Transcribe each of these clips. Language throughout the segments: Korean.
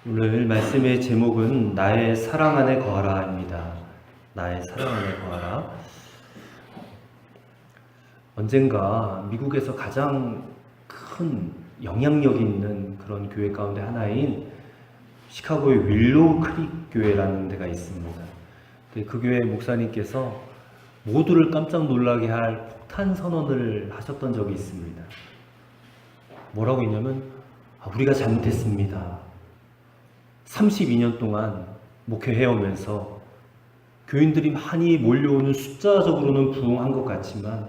오늘 말씀의 제목은 나의 사랑 안에 거하라입니다. 나의 사랑 안에 거하라. 언젠가 미국에서 가장 큰 영향력 있는 그런 교회 가운데 하나인 시카고의 윌로우 크릭 교회라는 데가 있습니다. 그 교회 목사님께서 모두를 깜짝 놀라게 할 폭탄 선언을 하셨던 적이 있습니다. 뭐라고 했냐면, 우리가 잘못했습니다. 32년 동안 목회해오면서 교인들이 많이 몰려오는 숫자적으로는 부흥한 것 같지만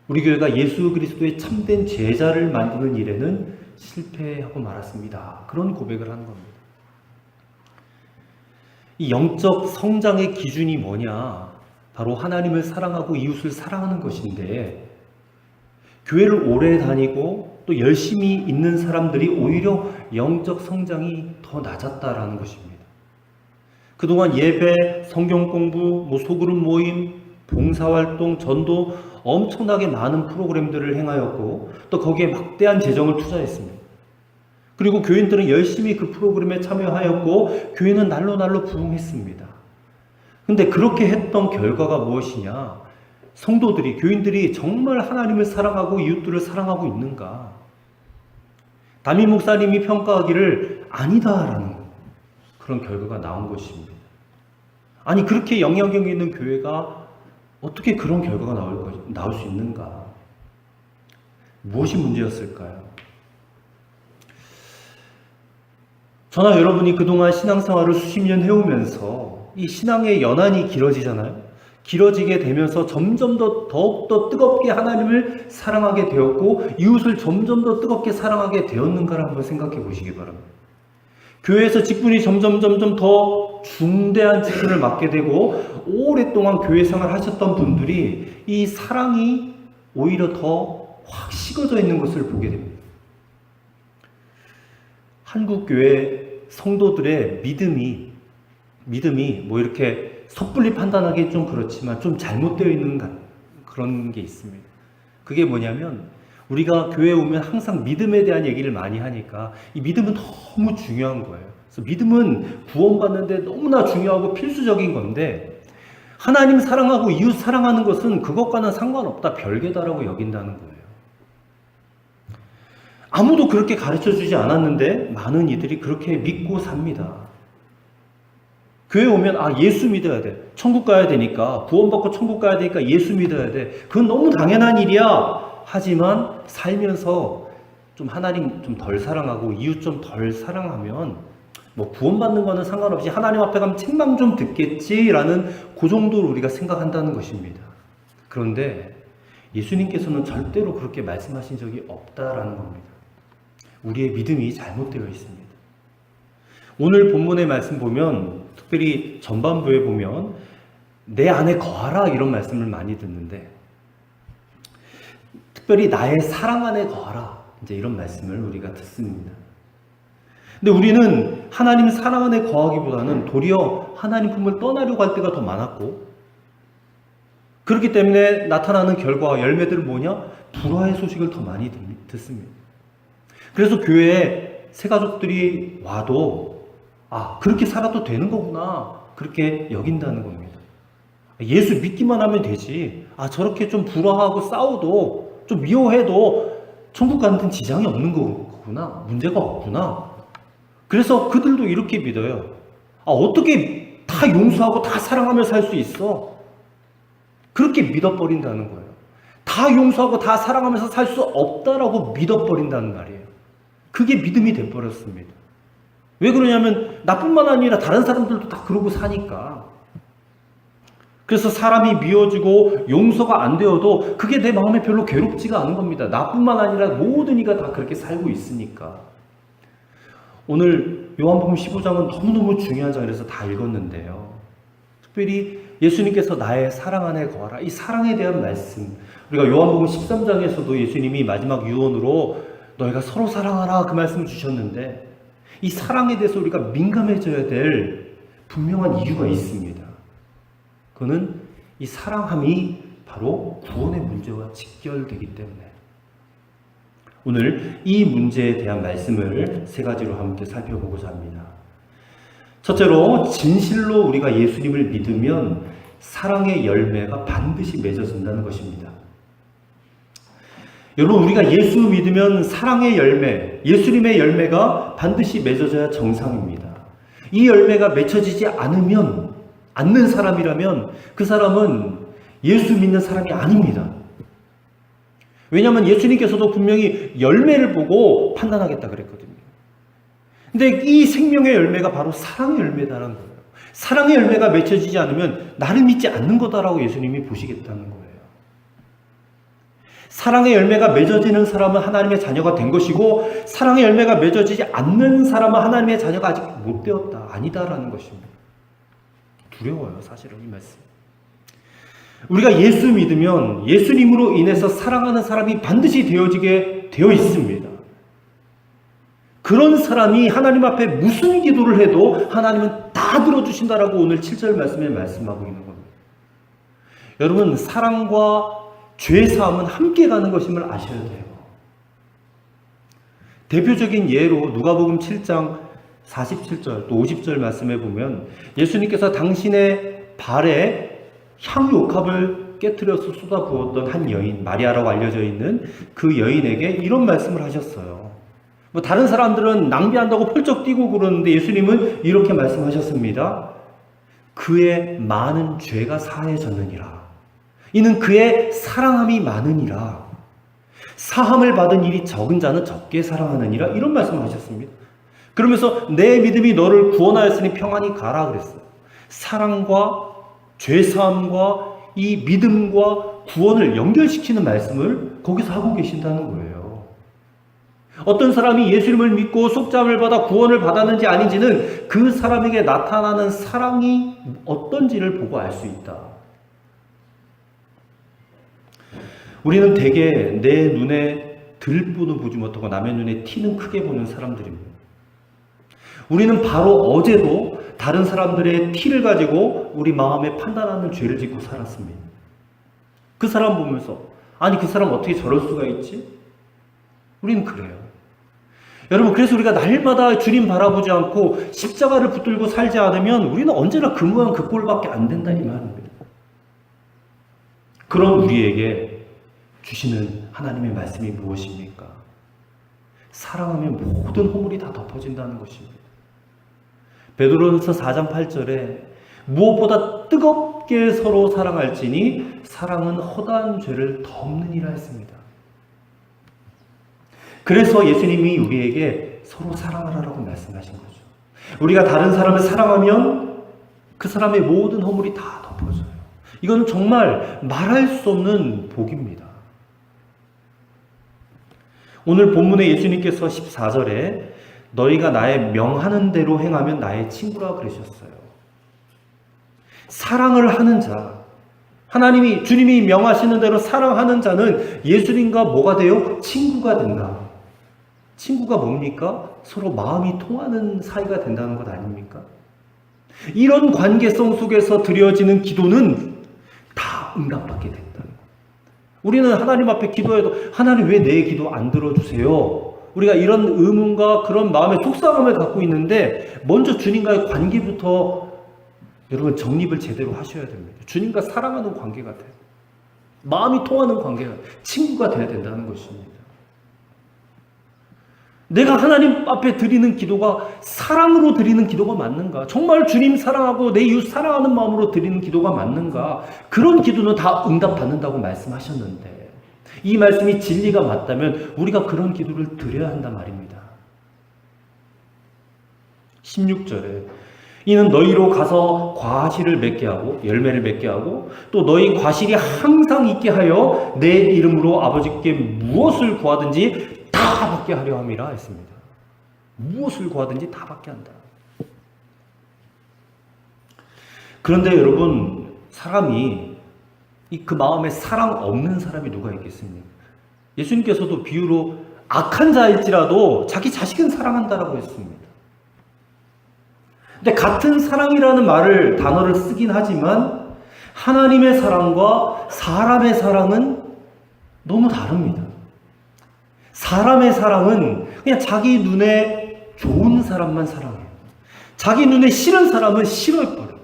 우리 교회가 예수 그리스도의 참된 제자를 만드는 일에는 실패하고 말았습니다. 그런 고백을 하는 겁니다. 이 영적 성장의 기준이 뭐냐? 바로 하나님을 사랑하고 이웃을 사랑하는 것인데, 교회를 오래 다니고 또 열심히 있는 사람들이 오히려 영적 성장이 더 낮았다라는 것입니다. 그동안 예배, 성경 공부, 소그룹 모임, 봉사활동, 전도 엄청나게 많은 프로그램들을 행하였고 또 거기에 막대한 재정을 투자했습니다. 그리고 교인들은 열심히 그 프로그램에 참여하였고 교회는 날로 부흥했습니다. 근데 그렇게 했던 결과가 무엇이냐? 성도들이, 교인들이 정말 하나님을 사랑하고 이웃들을 사랑하고 있는가? 담임 목사님이 평가하기를 아니다라는 그런 결과가 나온 것입니다. 아니, 그렇게 영향력 있는 교회가 어떻게 그런 결과가 나올 수 있는가? 무엇이 문제였을까요? 저나 여러분이 그동안 신앙생활을 수십 년 해오면서 이 신앙의 연한이 길어지잖아요. 길어지게 되면서 점점 더 더욱더 뜨겁게 하나님을 사랑하게 되었고 이웃을 점점 더 뜨겁게 사랑하게 되었는가를 한번 생각해 보시기 바랍니다. 교회에서 직분이 점점 더 중대한 직분을 맡게 되고 오랫동안 교회 생활을 하셨던 분들이 이 사랑이 오히려 더 확 식어져 있는 것을 보게 됩니다. 한국 교회 성도들의 믿음이 이렇게 섣불리 판단하기 좀 그렇지만 좀 잘못되어 있는 그런 게 있습니다. 그게 뭐냐면 우리가 교회에 오면 항상 믿음에 대한 얘기를 많이 하니까 이 믿음은 너무 중요한 거예요. 그래서 믿음은 구원받는데 너무나 중요하고 필수적인 건데 하나님 사랑하고 이웃 사랑하는 것은 그것과는 상관없다, 별개다라고 여긴다는 거예요. 아무도 그렇게 가르쳐주지 않았는데 많은 이들이 그렇게 믿고 삽니다. 교회 오면 예수 믿어야 돼. 천국 가야 되니까, 구원받고 천국 가야 되니까 예수 믿어야 돼. 그건 너무 당연한 일이야. 하지만 살면서 좀 하나님 좀 덜 사랑하고 이웃 좀 덜 사랑하면 구원받는 거는 상관없이 하나님 앞에 가면 책망 좀 듣겠지라는 그 정도로 우리가 생각한다는 것입니다. 그런데 예수님께서는 절대로 그렇게 말씀하신 적이 없다라는 겁니다. 우리의 믿음이 잘못되어 있습니다. 오늘 본문의 말씀 보면 특별히 전반부에 보면 내 안에 거하라 이런 말씀을 많이 듣는데 특별히 나의 사랑 안에 거하라 이제 이런 말씀을 우리가 듣습니다. 근데 우리는 하나님 사랑 안에 거하기보다는 도리어 하나님 품을 떠나려고 할 때가 더 많았고 그렇기 때문에 나타나는 결과와 열매들은 뭐냐? 불화의 소식을 더 많이 듣습니다. 그래서 교회에 새가족들이 와도 그렇게 살아도 되는 거구나 그렇게 여긴다는 겁니다. 예수 믿기만 하면 되지. 저렇게 좀 불화하고 싸워도 좀 미워해도 천국 가는 데는 지장이 없는 거구나. 문제가 없구나. 그래서 그들도 이렇게 믿어요. 어떻게 다 용서하고 다 사랑하며 살 수 있어? 그렇게 믿어버린다는 거예요. 다 용서하고 다 사랑하면서 살 수 없다라고 믿어버린다는 말이에요. 그게 믿음이 돼버렸습니다. 왜 그러냐면 나뿐만 아니라 다른 사람들도 다 그러고 사니까. 그래서 사람이 미워지고 용서가 안 되어도 그게 내 마음에 별로 괴롭지가 않은 겁니다. 나뿐만 아니라 모든 이가 다 그렇게 살고 있으니까. 오늘 요한복음 15장은 너무너무 중요한 장이라서 다 읽었는데요. 특별히 예수님께서 나의 사랑 안에 거하라. 이 사랑에 대한 말씀. 우리가 요한복음 13장에서도 예수님이 마지막 유언으로 너희가 서로 사랑하라 그 말씀을 주셨는데 이 사랑에 대해서 우리가 민감해져야 될 분명한 이유가 있습니다. 그거는 이 사랑함이 바로 구원의 문제와 직결되기 때문에 오늘 이 문제에 대한 말씀을 세 가지로 함께 살펴보고자 합니다. 첫째로, 진실로 우리가 예수님을 믿으면 사랑의 열매가 반드시 맺어진다는 것입니다. 여러분, 우리가 예수 믿으면 사랑의 열매, 예수님의 열매가 반드시 맺어져야 정상입니다. 이 열매가 맺혀지지 않는 사람이라면 그 사람은 예수 믿는 사람이 아닙니다. 왜냐하면 예수님께서도 분명히 열매를 보고 판단하겠다 그랬거든요. 근데 이 생명의 열매가 바로 사랑의 열매다라는 거예요. 사랑의 열매가 맺혀지지 않으면 나를 믿지 않는 거다라고 예수님이 보시겠다는 거예요. 사랑의 열매가 맺어지는 사람은 하나님의 자녀가 된 것이고, 사랑의 열매가 맺어지지 않는 사람은 하나님의 자녀가 아직 못 되었다, 아니다라는 것입니다. 두려워요, 사실은 이 말씀. 우리가 예수 믿으면 예수님으로 인해서 사랑하는 사람이 반드시 되어지게 되어 있습니다. 그런 사람이 하나님 앞에 무슨 기도를 해도 하나님은 다 들어주신다라고 오늘 7절 말씀에 말씀하고 있는 겁니다. 여러분, 사랑과 죄사함은 함께 가는 것임을 아셔야 돼요. 대표적인 예로 누가복음 7장 47절 또 50절 말씀에 보면 예수님께서 당신의 발에 향유옥합을 깨트려서 쏟아부었던 한 여인, 마리아라고 알려져 있는 그 여인에게 이런 말씀을 하셨어요. 뭐 다른 사람들은 낭비한다고 펄쩍 뛰고 그러는데 예수님은 이렇게 말씀하셨습니다. 그의 많은 죄가 사해졌느니라. 이는 그의 사랑함이 많으니라. 사함을 받은 일이 적은 자는 적게 사랑하느니라. 이런 말씀을 하셨습니다. 그러면서 내 믿음이 너를 구원하였으니 평안히 가라 그랬어요. 사랑과 죄사함과 이 믿음과 구원을 연결시키는 말씀을 거기서 하고 계신다는 거예요. 어떤 사람이 예수님을 믿고 속죄함을 받아 구원을 받았는지 아닌지는 그 사람에게 나타나는 사랑이 어떤지를 보고 알 수 있다. 우리는 대개 내 눈에 들보는 보지 못하고 남의 눈에 티는 크게 보는 사람들입니다. 우리는 바로 어제도 다른 사람들의 티를 가지고 우리 마음에 판단하는 죄를 짓고 살았습니다. 그 사람 보면서 아니 그 사람 어떻게 저럴 수가 있지? 우리는 그래요. 여러분, 그래서 우리가 날마다 주님 바라보지 않고 십자가를 붙들고 살지 않으면 우리는 언제나 그 모양 그 꼴밖에 안 된다 이 말입니다. 그런 우리에게 주시는 하나님의 말씀이 무엇입니까? 사랑하면 모든 허물이 다 덮어진다는 것입니다. 베드로전서 4장 8절에 무엇보다 뜨겁게 서로 사랑할지니 사랑은 허다한 죄를 덮느니라 했습니다. 그래서 예수님이 우리에게 서로 사랑하라고 말씀하신 거죠. 우리가 다른 사람을 사랑하면 그 사람의 모든 허물이 다 덮어져요. 이건 정말 말할 수 없는 복입니다. 오늘 본문에 예수님께서 14절에 너희가 나의 명하는 대로 행하면 나의 친구라 그러셨어요. 사랑을 하는 자, 주님이 명하시는 대로 사랑하는 자는 예수님과 뭐가 돼요? 친구가 된다. 친구가 뭡니까? 서로 마음이 통하는 사이가 된다는 것 아닙니까? 이런 관계성 속에서 드려지는 기도는 다 응답받게 된다는 것. 우리는 하나님 앞에 기도해도 하나님 왜 내 기도 안 들어주세요? 우리가 이런 의문과 그런 마음의 속상함을 갖고 있는데 먼저 주님과의 관계부터 여러분 정립을 제대로 하셔야 됩니다. 주님과 사랑하는 관계가 돼요. 마음이 통하는 관계가 친구가 돼야 된다는 것입니다. 내가 하나님 앞에 드리는 기도가 사랑으로 드리는 기도가 맞는가? 정말 주님 사랑하고 내 이웃 사랑하는 마음으로 드리는 기도가 맞는가? 그런 기도는 다 응답받는다고 말씀하셨는데 이 말씀이 진리가 맞다면 우리가 그런 기도를 드려야 한단 말입니다. 16절에 이는 너희로 가서 과실을 맺게 하고 열매를 맺게 하고 또 너희 과실이 항상 있게 하여 내 이름으로 아버지께 무엇을 구하든지 다 받게 하려 함이라 했습니다. 무엇을 구하든지 다 받게 한다. 그런데 여러분, 사람이 그 마음에 사랑 없는 사람이 누가 있겠습니까? 예수님께서도 비유로 악한 자일지라도 자기 자식은 사랑한다라고 했습니다. 근데 같은 사랑이라는 단어를 쓰긴 하지만 하나님의 사랑과 사람의 사랑은 너무 다릅니다. 사람의 사랑은 그냥 자기 눈에 좋은 사람만 사랑해요. 자기 눈에 싫은 사람은 싫어해버려요.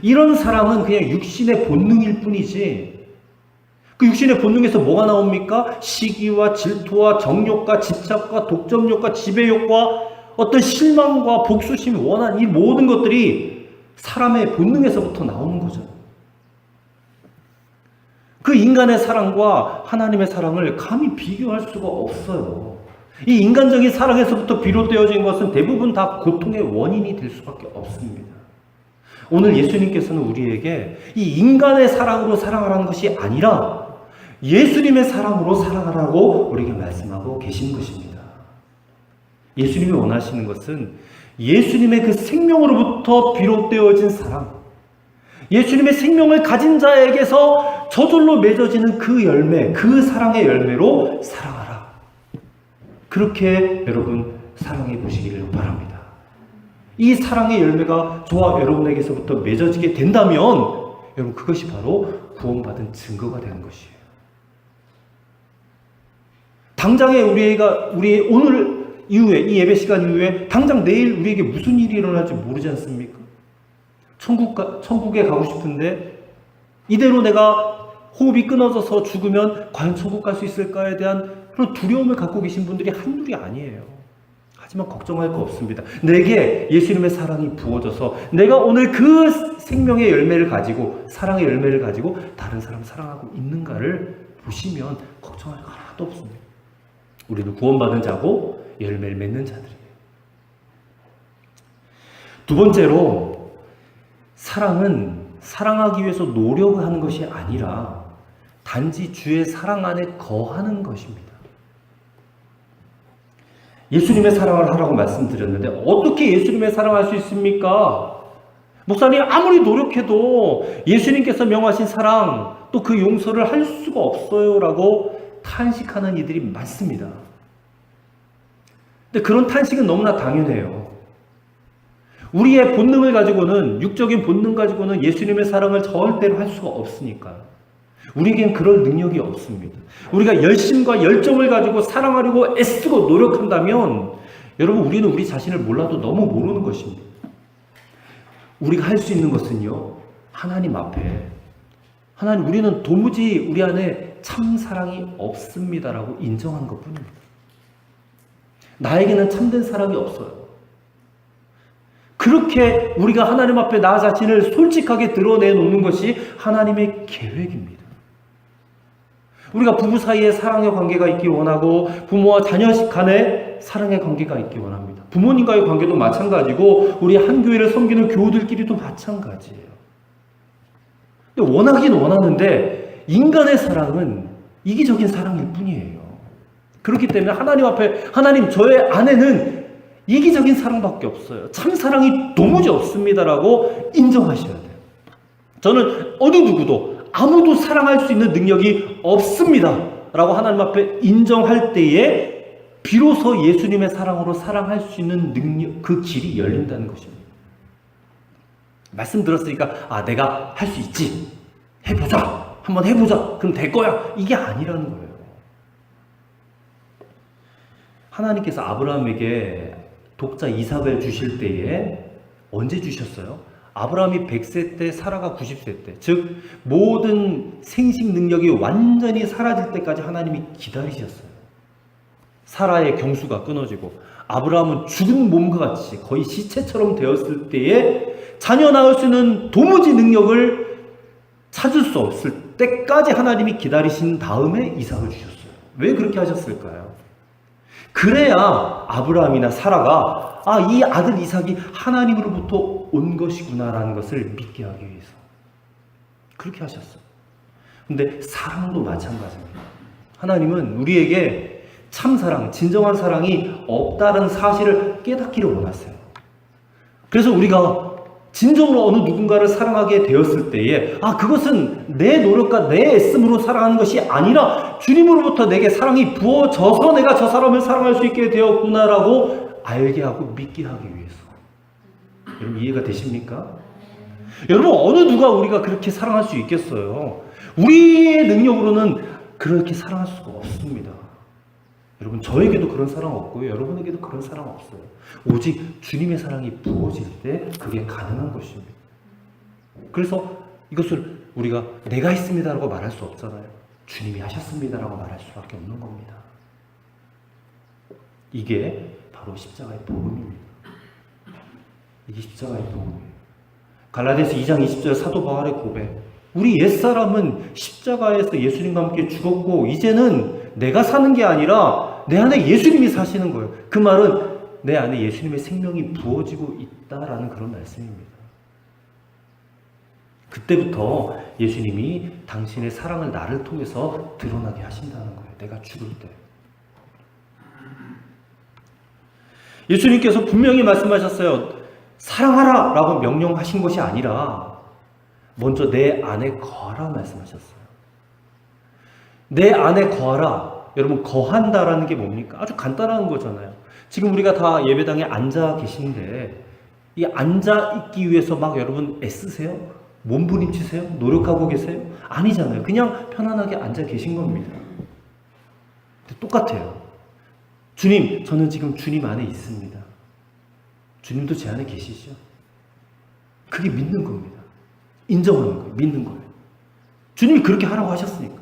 이런 사랑은 그냥 육신의 본능일 뿐이지, 그 육신의 본능에서 뭐가 나옵니까? 시기와 질투와 정욕과 집착과 독점욕과 지배욕과 어떤 실망과 복수심, 원한, 이 모든 것들이 사람의 본능에서부터 나오는 거죠. 그 인간의 사랑과 하나님의 사랑을 감히 비교할 수가 없어요. 이 인간적인 사랑에서부터 비롯되어진 것은 대부분 다 고통의 원인이 될 수밖에 없습니다. 오늘 예수님께서는 우리에게 이 인간의 사랑으로 사랑하라는 것이 아니라 예수님의 사랑으로 사랑하라고 우리에게 말씀하고 계신 것입니다. 예수님이 원하시는 것은 예수님의 그 생명으로부터 비롯되어진 사랑, 예수님의 생명을 가진 자에게서 저절로 맺어지는 그 열매, 그 사랑의 열매로 사랑하라. 그렇게 여러분 사랑해 보시기를 바랍니다. 이 사랑의 열매가 저와 여러분에게서부터 맺어지게 된다면 여러분 그것이 바로 구원받은 증거가 되는 것이에요. 당장에 우리 오늘 이후에, 이 예배 시간 이후에 당장 내일 우리에게 무슨 일이 일어날지 모르지 않습니까? 천국에 가고 싶은데 이대로 내가 호흡이 끊어져서 죽으면 과연 천국 갈 수 있을까에 대한 그런 두려움을 갖고 계신 분들이 한둘이 아니에요. 하지만 걱정할 거 없습니다. 내게 예수님의 사랑이 부어져서 내가 오늘 그 생명의 열매를 가지고, 사랑의 열매를 가지고 다른 사람 사랑하고 있는가를 보시면 걱정할 거 하나도 없습니다. 우리는 구원받은 자고 열매를 맺는 자들이에요. 두 번째로, 사랑은 사랑하기 위해서 노력하는 것이 아니라 단지 주의 사랑 안에 거하는 것입니다. 예수님의 사랑을 하라고 말씀드렸는데 어떻게 예수님의 사랑을 할 수 있습니까? 목사님 아무리 노력해도 예수님께서 명하신 사랑, 또 그 용서를 할 수가 없어요 라고 탄식하는 이들이 많습니다. 근데 그런 탄식은 너무나 당연해요. 우리의 본능을 가지고는, 육적인 본능 가지고는 예수님의 사랑을 절대로 할 수가 없으니까요. 우리에겐 그럴 능력이 없습니다. 우리가 열심과 열정을 가지고 사랑하려고 애쓰고 노력한다면 여러분 우리는 우리 자신을 몰라도 너무 모르는 것입니다. 우리가 할 수 있는 것은요, 하나님 앞에 하나님, 우리는 도무지 우리 안에 참 사랑이 없습니다라고 인정하는 것뿐입니다. 나에게는 참된 사랑이 없어요. 그렇게 우리가 하나님 앞에 나 자신을 솔직하게 드러내놓는 것이 하나님의 계획입니다. 우리가 부부 사이에 사랑의 관계가 있기 원하고 부모와 자녀 간에 사랑의 관계가 있기 원합니다. 부모님과의 관계도 마찬가지고 우리 한 교회를 섬기는 교우들끼리도 마찬가지예요. 근데 원하긴 원하는데 인간의 사랑은 이기적인 사랑일 뿐이에요. 그렇기 때문에 하나님 앞에, 하나님 저의 안에는 이기적인 사랑밖에 없어요. 참 사랑이 도무지 없습니다라고 인정하셔야 돼요. 저는 어느 누구도 아무도 사랑할 수 있는 능력이 없습니다 라고 하나님 앞에 인정할 때에 비로소 예수님의 사랑으로 사랑할 수 있는 능력, 그 길이 열린다는 것입니다. 말씀 들었으니까 내가 할 수 있지, 해보자, 한번 해보자, 그럼 될 거야, 이게 아니라는 거예요. 하나님께서 아브라함에게 독자 이삭을 주실 때에 언제 주셨어요? 아브라함이 100세 때, 사라가 90세 때, 즉 모든 생식 능력이 완전히 사라질 때까지 하나님이 기다리셨어요. 사라의 경수가 끊어지고 아브라함은 죽은 몸과 같이 거의 시체처럼 되었을 때에 자녀 낳을 수 있는 도무지 능력을 찾을 수 없을 때까지 하나님이 기다리신 다음에 이삭을 주셨어요. 왜 그렇게 하셨을까요? 그래야 아브라함이나 사라가 이 아들 이삭이 하나님으로부터 온 것이구나라는 것을 믿게 하기 위해서 그렇게 하셨어요. 근데 사랑도 마찬가지입니다. 하나님은 우리에게 참사랑, 진정한 사랑이 없다는 사실을 깨닫기를 원하세요. 그래서 우리가 진정으로 어느 누군가를 사랑하게 되었을 때에 그것은 내 노력과 내 애씀으로 사랑하는 것이 아니라 주님으로부터 내게 사랑이 부어져서 내가 저 사람을 사랑할 수 있게 되었구나라고 알게 하고 믿게 하기 위해서. 여러분 이해가 되십니까? 여러분 어느 누가 우리가 그렇게 사랑할 수 있겠어요? 우리의 능력으로는 그렇게 사랑할 수가 없습니다. 여러분, 저에게도 그런 사랑 없고요. 여러분에게도 그런 사랑 없어요. 오직 주님의 사랑이 부어질 때 그게 가능한 것입니다. 그래서 이것을 우리가 내가 했습니다라고 말할 수 없잖아요. 주님이 하셨습니다라고 말할 수밖에 없는 겁니다. 이게 바로 십자가의 복음입니다. 이게 십자가의 복음이에요. 갈라디아서 2장 20절 사도 바울의 고백. 우리 옛사람은 십자가에서 예수님과 함께 죽었고 이제는 내가 사는 게 아니라 내 안에 예수님이 사시는 거예요. 그 말은 내 안에 예수님의 생명이 부어지고 있다라는 그런 말씀입니다. 그때부터 예수님이 당신의 사랑을 나를 통해서 드러나게 하신다는 거예요. 내가 죽을 때. 예수님께서 분명히 말씀하셨어요. 사랑하라 라고 명령하신 것이 아니라 먼저 내 안에 거하라 말씀하셨어요. 내 안에 거하라. 여러분, 거한다라는 게 뭡니까? 아주 간단한 거잖아요. 지금 우리가 다 예배당에 앉아 계신데 이 앉아 있기 위해서 막 여러분 애쓰세요? 몸부림치세요? 노력하고 계세요? 아니잖아요. 그냥 편안하게 앉아 계신 겁니다. 똑같아요. 주님, 저는 지금 주님 안에 있습니다. 주님도 제 안에 계시죠? 그게 믿는 겁니다. 인정하는 거예요. 믿는 거예요. 주님이 그렇게 하라고 하셨으니까.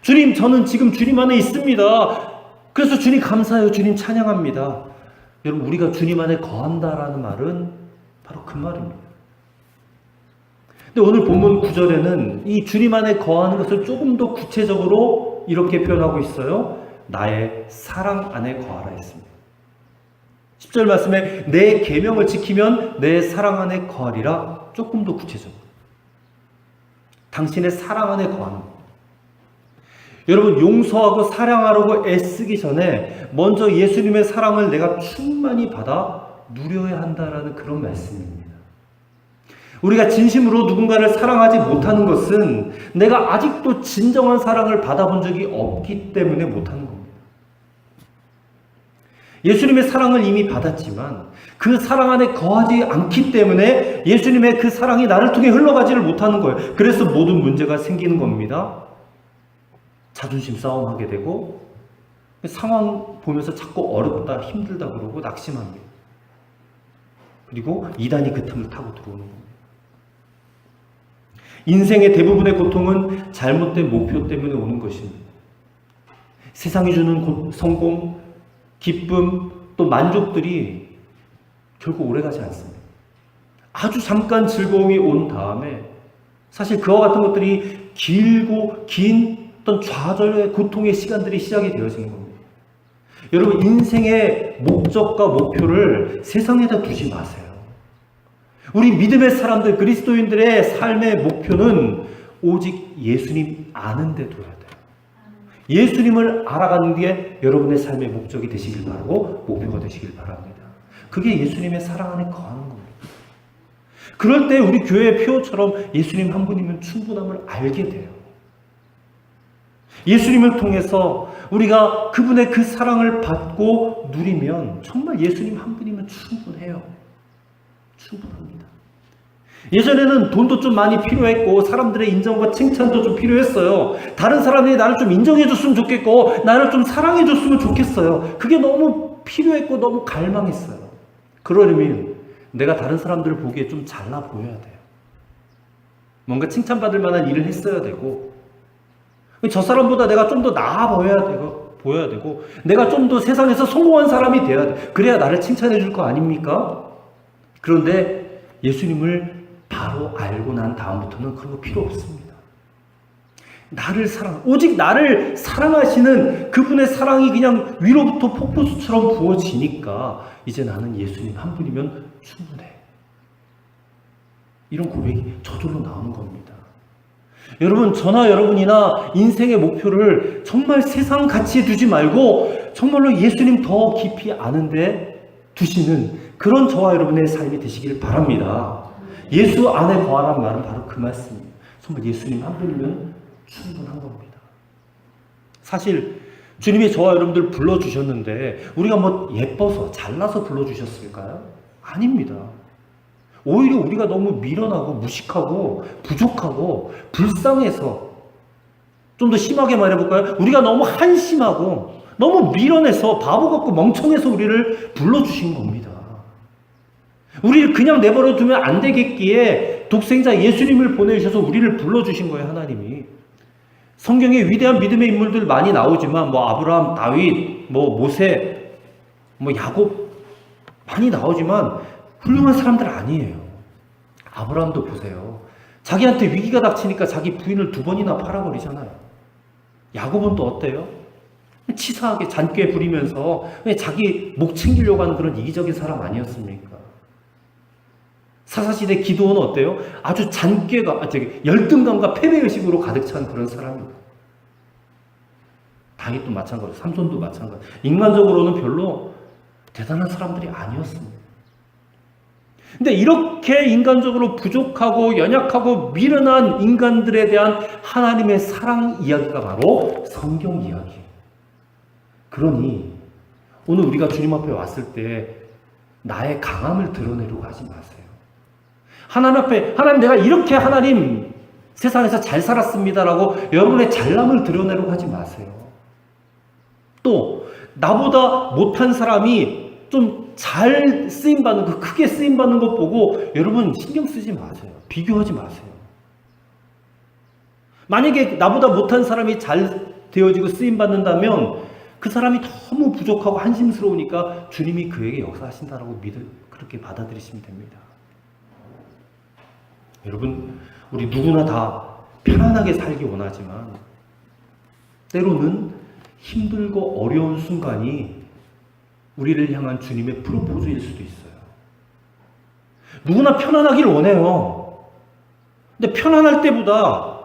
주님, 저는 지금 주님 안에 있습니다. 그래서 주님 감사해요. 주님 찬양합니다. 여러분, 우리가 주님 안에 거한다라는 말은 바로 그 말입니다. 근데 오늘 본문 9절에는 이 주님 안에 거하는 것을 조금 더 구체적으로 이렇게 표현하고 있어요. 나의 사랑 안에 거하라 했습니다. 10절 말씀에 내 계명을 지키면 내 사랑 안에 거하리라. 조금 더 구체적으로. 당신의 사랑 안에 거하는 것. 여러분, 용서하고 사랑하려고 애쓰기 전에 먼저 예수님의 사랑을 내가 충만히 받아 누려야 한다라는 그런 말씀입니다. 우리가 진심으로 누군가를 사랑하지 못하는 것은 내가 아직도 진정한 사랑을 받아본 적이 없기 때문에 못하는 겁니다. 예수님의 사랑을 이미 받았지만 그 사랑 안에 거하지 않기 때문에 예수님의 그 사랑이 나를 통해 흘러가지를 못하는 거예요. 그래서 모든 문제가 생기는 겁니다. 자존심 싸움하게 되고 상황 보면서 자꾸 어렵다, 힘들다 그러고 낙심합니다. 그리고 이단이 그 틈을 타고 들어오는 겁니다. 인생의 대부분의 고통은 잘못된 목표 때문에 오는 것입니다. 세상이 주는 성공, 기쁨, 또 만족들이 결국 오래가지 않습니다. 아주 잠깐 즐거움이 온 다음에 사실 그와 같은 것들이 길고 긴 어떤 좌절의 고통의 시간들이 시작이 되어지는 겁니다. 여러분, 인생의 목적과 목표를 세상에다 두지 마세요. 우리 믿음의 사람들, 그리스도인들의 삶의 목표는 오직 예수님 아는 데 둬야 돼요. 예수님을 알아가는 게 여러분의 삶의 목적이 되시길 바라고 목표가 되시길 바랍니다. 그게 예수님의 사랑 안에 거하는 겁니다. 그럴 때 우리 교회의 표처럼 예수님 한 분이면 충분함을 알게 돼요. 예수님을 통해서 우리가 그분의 그 사랑을 받고 누리면 정말 예수님 한 분이면 충분해요. 충분합니다. 예전에는 돈도 좀 많이 필요했고 사람들의 인정과 칭찬도 좀 필요했어요. 다른 사람들이 나를 좀 인정해 줬으면 좋겠고 나를 좀 사랑해 줬으면 좋겠어요. 그게 너무 필요했고 너무 갈망했어요. 그러려면 내가 다른 사람들을 보기에 좀 잘나 보여야 돼요. 뭔가 칭찬받을 만한 일을 했어야 되고 저 사람보다 내가 좀 더 나아 보여야 되고 내가 좀 더 세상에서 성공한 사람이 돼야 돼. 그래야 나를 칭찬해 줄 거 아닙니까? 그런데 예수님을 바로 알고 난 다음부터는 그런 거 필요 없습니다. 오직 나를 사랑하시는 그분의 사랑이 그냥 위로부터 폭포수처럼 부어지니까 이제 나는 예수님 한 분이면 충분해. 이런 고백이 저절로 나오는 겁니다. 여러분, 저나 여러분이나 인생의 목표를 정말 세상 가치에 두지 말고 정말로 예수님 더 깊이 아는데 두시는 그런 저와 여러분의 삶이 되시길 바랍니다. 예수 안에 거하라는 말은 바로 그 말씀입니다. 정말 예수님 한 분이면 충분한 겁니다. 사실 주님이 저와 여러분들 불러주셨는데 우리가 뭐 예뻐서 잘나서 불러주셨을까요? 아닙니다. 오히려 우리가 너무 미련하고 무식하고 부족하고 불쌍해서 좀 더 심하게 말해볼까요? 우리가 너무 한심하고 너무 미련해서 바보 같고 멍청해서 우리를 불러주신 겁니다. 우리를 그냥 내버려 두면 안 되겠기에 독생자 예수님을 보내주셔서 우리를 불러주신 거예요, 하나님이. 성경에 위대한 믿음의 인물들 많이 나오지만 뭐 아브라함, 다윗, 뭐 모세, 뭐 야곱 많이 나오지만 훌륭한 사람들 아니에요. 아브라함도 보세요. 자기한테 위기가 닥치니까 자기 부인을 2번이나 팔아버리잖아요. 야곱은 또 어때요? 치사하게 잔꾀 부리면서 자기 목 챙기려고 하는 그런 이기적인 사람 아니었습니까? 사사시대 기도는 어때요? 아주 잔꾀가, 열등감과 패배의식으로 가득 찬 그런 사람입니다. 다윗도 마찬가지고 삼손도 마찬가지고 인간적으로는 별로 대단한 사람들이 아니었습니다. 근데 이렇게 인간적으로 부족하고 연약하고 미련한 인간들에 대한 하나님의 사랑 이야기가 바로 성경 이야기예요. 그러니 오늘 우리가 주님 앞에 왔을 때 나의 강함을 드러내려고 하지 마세요. 하나님 앞에 하나님 내가 이렇게 하나님 세상에서 잘 살았습니다라고 여러분의 잘남을 드러내려고 하지 마세요. 또 나보다 못한 사람이 좀 잘 쓰임받는 거, 크게 쓰임받는 것 보고 여러분 신경 쓰지 마세요. 비교하지 마세요. 만약에 나보다 못한 사람이 잘 되어지고 쓰임받는다면 그 사람이 너무 부족하고 한심스러우니까 주님이 그에게 역사하신다라고 그렇게 받아들이시면 됩니다. 여러분, 우리 누구나 다 편안하게 살기 원하지만 때로는 힘들고 어려운 순간이 우리를 향한 주님의 프로포즈일 수도 있어요. 누구나 편안하기를 원해요. 근데 편안할 때보다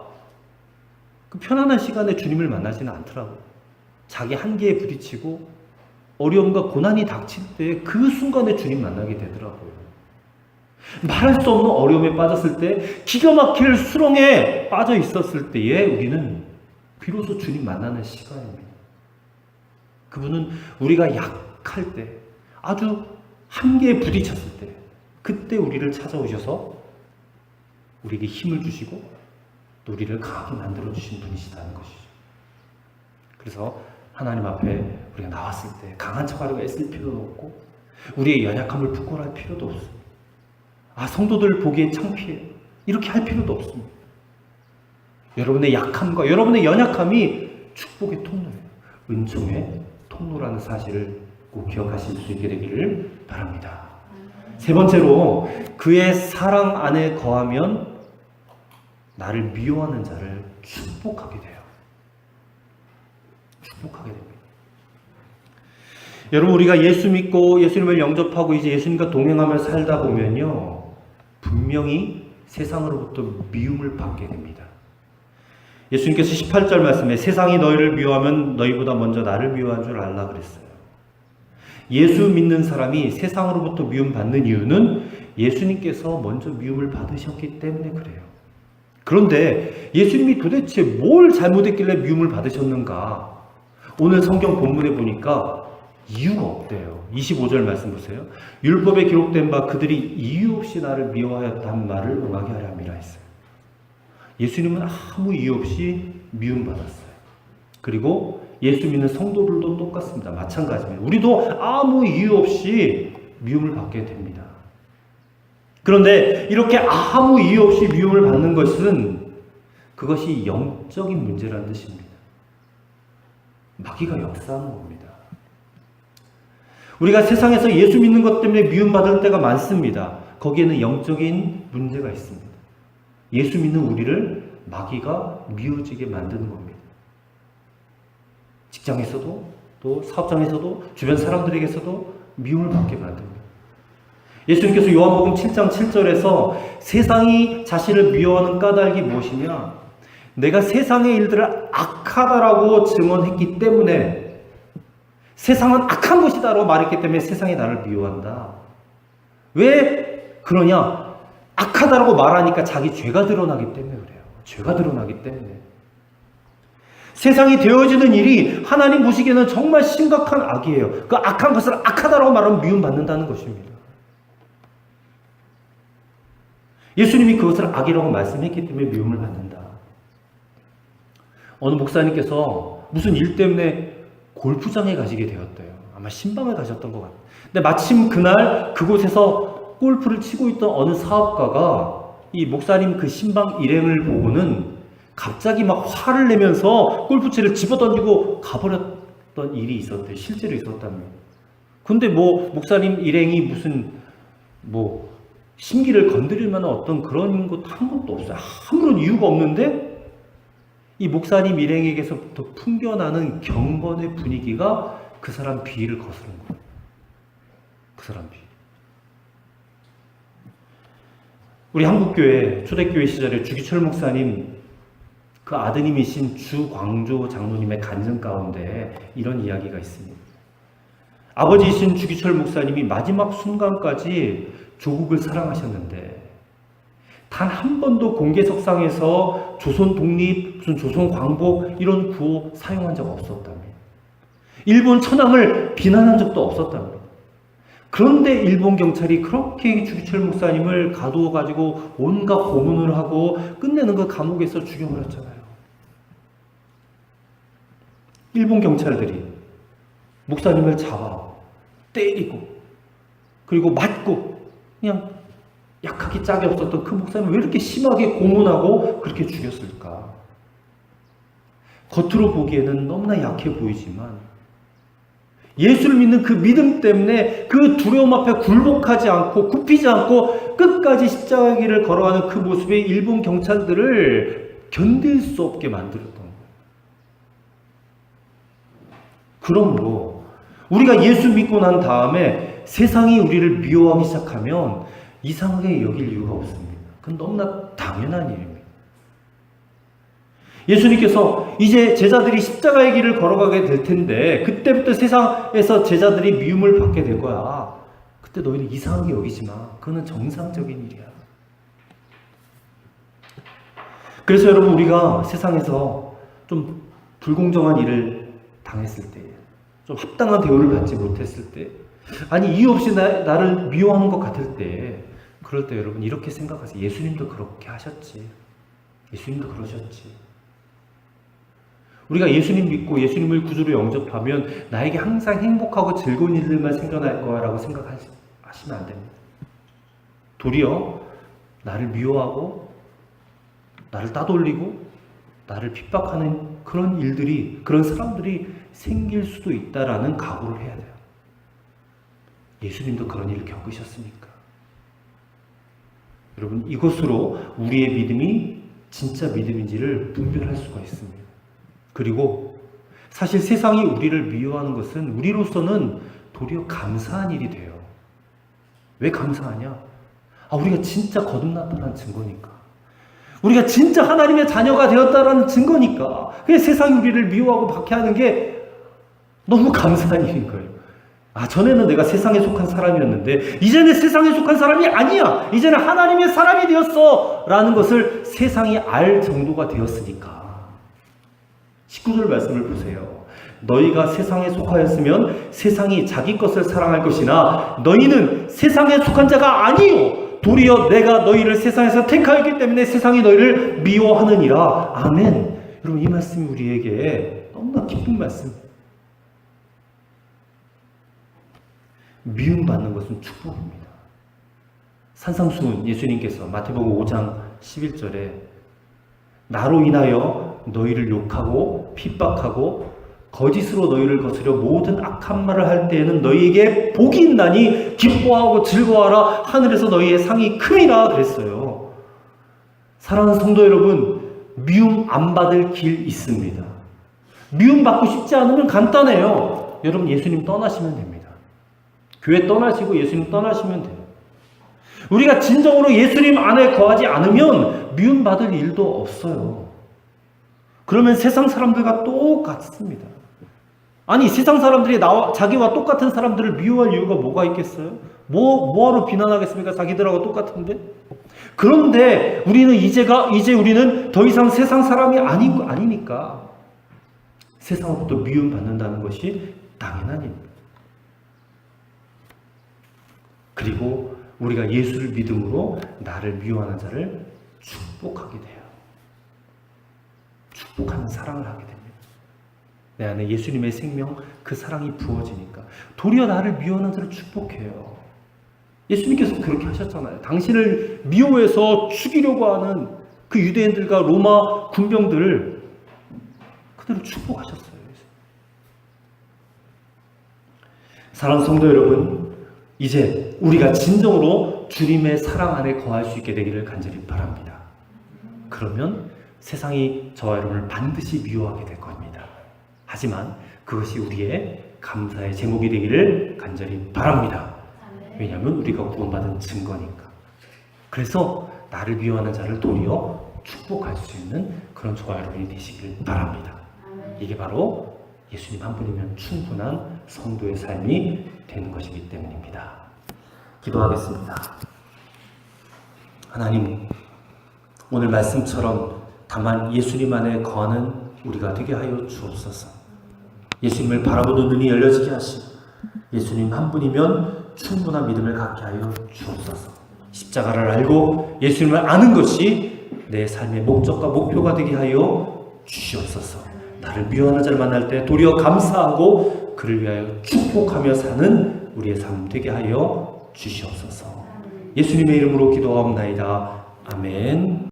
그 편안한 시간에 주님을 만나지는 않더라고요. 자기 한계에 부딪히고 어려움과 고난이 닥칠 때 그 순간에 주님 만나게 되더라고요. 말할 수 없는 어려움에 빠졌을 때, 기가 막힐 수렁에 빠져 있었을 때에 우리는 비로소 주님 만나는 시간입니다. 그분은 우리가 약할 때, 아주 한계에 부딪혔을 때, 그때 우리를 찾아오셔서 우리에게 힘을 주시고 또 우리를 강하게 만들어주신 분이시다는 것이죠. 그래서 하나님 앞에 우리가 나왔을 때 강한 척하려고 애쓸 필요도 없고 우리의 연약함을 부끄러워할 필요도 없습니다. 아, 성도들 보기에 창피해요. 이렇게 할 필요도 없습니다. 여러분의 약함과 여러분의 연약함이 축복의 통로예요. 은총의 통로라는 사실을 꼭 기억하실 수 있게 되기를 바랍니다. 세 번째로, 그의 사랑 안에 거하면 나를 미워하는 자를 축복하게 돼요. 축복하게 됩니다. 여러분, 우리가 예수 믿고 예수님을 영접하고 이제 예수님과 동행하며 살다 보면요, 분명히 세상으로부터 미움을 받게 됩니다. 예수님께서 18절 말씀에 세상이 너희를 미워하면 너희보다 먼저 나를 미워한 줄 알라 그랬어요. 예수 믿는 사람이 세상으로부터 미움받는 이유는 예수님께서 먼저 미움을 받으셨기 때문에 그래요. 그런데 예수님이 도대체 뭘 잘못했길래 미움을 받으셨는가? 오늘 성경 본문에 보니까 이유가 없대요. 25절 말씀 보세요. 율법에 기록된 바 그들이 이유 없이 나를 미워하였다는 말을 응하게 하려 함이라 했어요. 예수님은 아무 이유 없이 미움받았어요. 그리고 예수 믿는 성도들도 똑같습니다. 마찬가지입니다. 우리도 아무 이유 없이 미움을 받게 됩니다. 그런데 이렇게 아무 이유 없이 미움을 받는 것은 그것이 영적인 문제라는 뜻입니다. 마귀가 역사하는 겁니다. 우리가 세상에서 예수 믿는 것 때문에 미움받을 때가 많습니다. 거기에는 영적인 문제가 있습니다. 예수 믿는 우리를 마귀가 미워지게 만드는 겁니다. 직장에서도 또 사업장에서도 주변 사람들에게서도 미움을 받게 만듭니다. 예수님께서 요한복음 7장 7절에서 세상이 자신을 미워하는 까닭이 무엇이냐? 내가 세상의 일들을 악하다라고 증언했기 때문에, 세상은 악한 것이다라고 말했기 때문에 세상이 나를 미워한다. 왜 그러냐? 악하다라고 말하니까 자기 죄가 드러나기 때문에 그래요. 죄가 드러나기 때문에. 세상이 되어지는 일이 하나님 보시기에는 정말 심각한 악이에요. 그 악한 것을 악하다라고 말하면 미움받는다는 것입니다. 예수님이 그것을 악이라고 말씀했기 때문에 미움을 받는다. 어느 목사님께서 무슨 일 때문에 골프장에 가시게 되었대요. 아마 신방을 가셨던 것 같아요. 근데 마침 그날 그곳에서 골프를 치고 있던 어느 사업가가 이 목사님 그 신방 일행을 보고는 갑자기 막 화를 내면서 골프채를 집어던지고 가버렸던 일이 있었대요. 실제로 있었다면. 근데 뭐 목사님 일행이 무슨 뭐 심기를 건드릴 만한 어떤 그런 것 한 것도 없어요. 아무런 이유가 없는데 이 목사님 일행에게서부터 풍겨나는 경건의 분위기가 그 사람 비위를 거스른 거예요. 그 사람 비위. 우리 한국교회 초대교회 시절에 주기철 목사님 그 아드님이신 주광조 장로님의 간증 가운데 이런 이야기가 있습니다. 아버지이신 주기철 목사님이 마지막 순간까지 조국을 사랑하셨는데 단 한 번도 공개석상에서 조선 독립, 무슨 조선 광복 이런 구호 사용한 적 없었다며. 일본 천황을 비난한 적도 없었다며. 그런데 일본 경찰이 그렇게 주기철 목사님을 가두어가지고 온갖 고문을 하고 끝내는 그 감옥에서 죽여버렸잖아요. 일본 경찰들이 목사님을 잡아 때리고 그리고 맞고 그냥 약하기 짝이 없었던 그 목사님을 왜 이렇게 심하게 고문하고 그렇게 죽였을까? 겉으로 보기에는 너무나 약해 보이지만 예수를 믿는 그 믿음 때문에 그 두려움 앞에 굴복하지 않고 굽히지 않고 끝까지 십자가의 길을 걸어가는 그 모습에 일본 경찰들을 견딜 수 없게 만들었던 거예요. 그러므로 우리가 예수 믿고 난 다음에 세상이 우리를 미워하기 시작하면 이상하게 여길 이유가 없습니다. 그건 너무나 당연한 일입니다. 예수님께서 이제 제자들이 십자가의 길을 걸어가게 될 텐데 그때부터 세상에서 제자들이 미움을 받게 될 거야. 그때 너희는 이상하게 여기지 마. 그거는 정상적인 일이야. 그래서 여러분 우리가 세상에서 좀 불공정한 일을 당했을 때, 좀 합당한 대우를 받지 못했을 때, 아니 이유 없이 나를 미워하는 것 같을 때, 그럴 때 여러분 이렇게 생각하세요. 예수님도 그렇게 하셨지. 예수님도 그러셨지. 우리가 예수님 믿고 예수님을 구주로 영접하면 나에게 항상 행복하고 즐거운 일들만 생겨날 거라고 생각하시면 안 됩니다. 도리어 나를 미워하고 나를 따돌리고 나를 핍박하는 그런 일들이, 그런 사람들이 생길 수도 있다라는 각오를 해야 돼요. 예수님도 그런 일을 겪으셨으니까. 여러분 이것으로 우리의 믿음이 진짜 믿음인지를 분별할 수가 있습니다. 그리고 사실 세상이 우리를 미워하는 것은 우리로서는 도리어 감사한 일이 돼요. 왜 감사하냐? 우리가 진짜 거듭났다는 증거니까. 우리가 진짜 하나님의 자녀가 되었다는 증거니까. 그래서 세상이 우리를 미워하고 박해하는 게 너무 감사한 일인 거예요. 전에는 내가 세상에 속한 사람이었는데 이제는 세상에 속한 사람이 아니야. 이제는 하나님의 사람이 되었어. 라는 것을 세상이 알 정도가 되었으니까. 19절 말씀을 보세요. 너희가 세상에 속하였으면 세상이 자기 것을 사랑할 것이나 너희는 세상에 속한 자가 아니요 도리어 내가 너희를 세상에서 택하였기 때문에 세상이 너희를 미워하느니라. 아멘. 여러분 이 말씀이 우리에게 너무나 기쁜 말씀. 미움받는 것은 축복입니다. 산상수훈 예수님께서 마태복음 5장 11절에 나로 인하여 너희를 욕하고 핍박하고 거짓으로 너희를 거스려 모든 악한 말을 할 때에는 너희에게 복이 있나니 기뻐하고 즐거워하라. 하늘에서 너희의 상이 큼이라 그랬어요. 사랑하는 성도 여러분, 미움 안 받을 길 있습니다. 미움 받고 싶지 않으면 간단해요. 여러분 예수님 떠나시면 됩니다. 교회 떠나시고 예수님 떠나시면 돼요. 우리가 진정으로 예수님 안에 거하지 않으면 미움 받을 일도 없어요. 그러면 세상 사람들과 똑같습니다. 아니 세상 사람들이 자기와 똑같은 사람들을 미워할 이유가 뭐가 있겠어요? 뭐하러 비난하겠습니까? 자기들하고 똑같은데? 그런데 우리는 이제 우리는 더 이상 세상 사람이 아니니까 세상으로부터 미움받는다는 것이 당연한 일입니다. 그리고 우리가 예수를 믿음으로 나를 미워하는 자를 축복하게 돼요. 축복하는 사랑을 하게 됩니다. 내 안에 예수님의 생명, 그 사랑이 부어지니까 도리어 나를 미워하는 자를 축복해요. 예수님께서 그렇게 하셨잖아요. 당신을 미워해서 죽이려고 하는 그 유대인들과 로마 군병들을 그대로 축복하셨어요. 사랑하는 성도 여러분, 이제 우리가 진정으로 주님의 사랑 안에 거할 수 있게 되기를 간절히 바랍니다. 그러면 세상이 저와 여러분을 반드시 미워하게 될 겁니다. 하지만 그것이 우리의 감사의 제목이 되기를 간절히 바랍니다. 왜냐하면 우리가 구원받은 증거니까. 그래서 나를 미워하는 자를 도리어 축복할 수 있는 그런 저와 여러분이 되시길 바랍니다. 이게 바로 예수님 한 분이면 충분한 성도의 삶이 되는 것이기 때문입니다. 기도하겠습니다. 하나님, 오늘 말씀처럼 다만 예수님 안에 거하는 우리가 되게 하여 주옵소서. 예수님을 바라보는 눈이 열려지게 하시고 예수님 한 분이면 충분한 믿음을 갖게 하여 주옵소서. 십자가를 알고 예수님을 아는 것이 내 삶의 목적과 목표가 되게 하여 주시옵소서. 나를 미워하는 자를 만날 때 도리어 감사하고 그를 위하여 축복하며 사는 우리의 삶 되게 하여 주시옵소서. 예수님의 이름으로 기도하옵나이다. 아멘.